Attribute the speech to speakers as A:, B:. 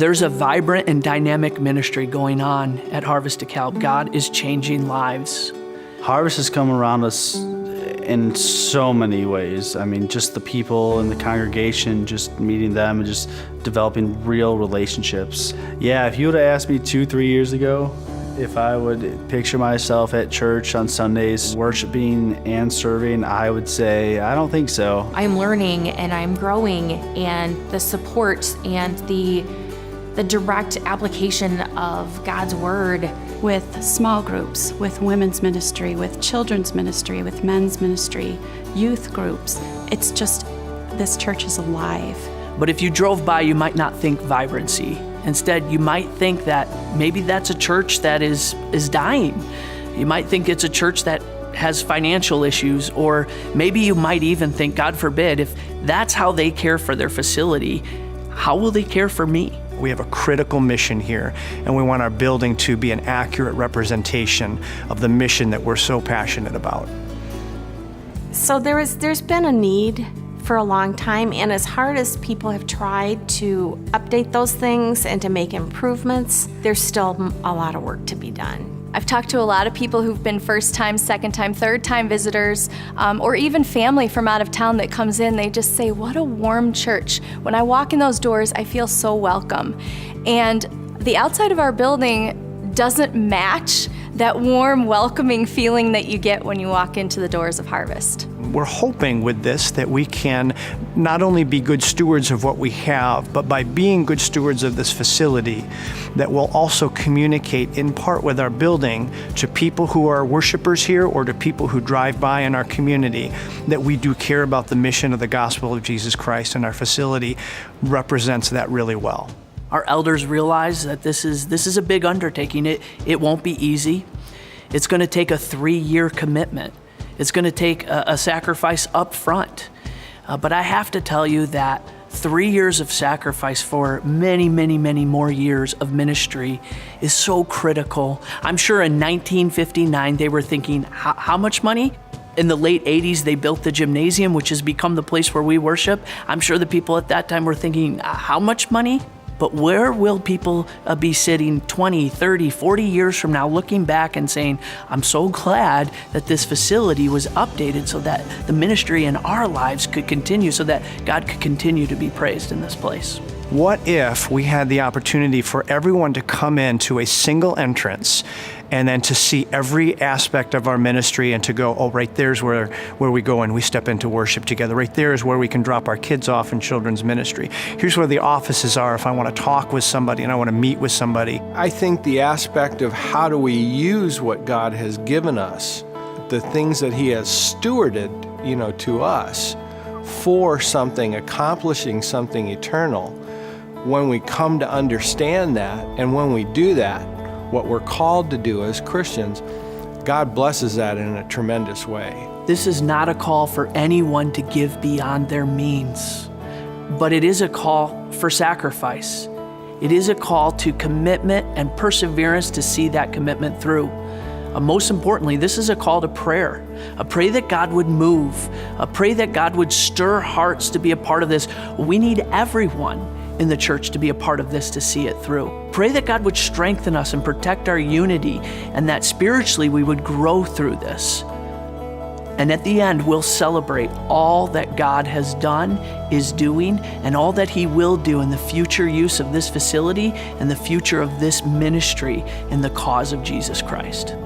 A: There's a vibrant and dynamic ministry going on at Harvest DeKalb. God is changing lives.
B: Harvest has come around us in so many ways. I mean, just the people in the congregation, just meeting them and just developing real relationships. Yeah, if you would have asked me 2-3 years ago if I would picture myself at church on Sundays worshiping and serving, I would say, I don't think so.
C: I'm learning and I'm growing, and the support and the direct application of God's Word.
D: With small groups, with women's ministry, with children's ministry, with men's ministry, youth groups. It's just, this church is alive.
A: But if you drove by, you might not think vibrancy. Instead, you might think that maybe that's a church that is dying. You might think it's a church that has financial issues, or maybe you might even think, God forbid, if that's how they care for their facility, how will they care for me?
E: We have a critical mission here, and we want our building to be an accurate representation of the mission that we're so passionate about.
C: So there's been a need for a long time, and as hard as people have tried to update those things and to make improvements, there's still a lot of work to be done.
F: I've talked to a lot of people who've been first-time, second-time, third-time visitors, or even family from out of town that comes in. They just say, what a warm church. When I walk in those doors, I feel so welcome. And the outside of our building doesn't match that warm, welcoming feeling that you get when you walk into the doors of Harvest.
E: We're hoping with this that we can not only be good stewards of what we have, but by being good stewards of this facility, that we'll also communicate in part with our building to people who are worshipers here or to people who drive by in our community, that we do care about the mission of the gospel of Jesus Christ, and our facility represents that really well.
A: Our elders realize that this is a big undertaking. It won't be easy. It's going to take a 3-year commitment. It's going to take a sacrifice up front. But I have to tell you that 3 years of sacrifice for many, many, many more years of ministry is so critical. I'm sure in 1959 they were thinking, how much money? In the late 80s, they built the gymnasium, which has become the place where we worship. I'm sure the people at that time were thinking, how much money? But where will people be sitting 20, 30, 40 years from now looking back and saying, I'm so glad that this facility was updated so that the ministry in our lives could continue, so that God could continue to be praised in this place.
E: What if we had the opportunity for everyone to come into a single entrance and then to see every aspect of our ministry and to go, oh, right there's where we go and we step into worship together. Right there is where we can drop our kids off in children's ministry. Here's where the offices are if I want to talk with somebody and I want to meet with somebody.
G: I think the aspect of how do we use what God has given us, the things that He has stewarded, to us for something, accomplishing something eternal. When we come to understand that, and when we do that, what we're called to do as Christians, God blesses that in a tremendous way.
A: This is not a call for anyone to give beyond their means, but it is a call for sacrifice. It is a call to commitment and perseverance to see that commitment through. Most importantly, this is a call to prayer. Pray that God would move. Pray that God would stir hearts to be a part of this. We need everyone in the church to be a part of this to see it through. Pray that God would strengthen us and protect our unity, and that spiritually we would grow through this. And at the end, we'll celebrate all that God has done, is doing, and all that He will do in the future use of this facility and the future of this ministry in the cause of Jesus Christ.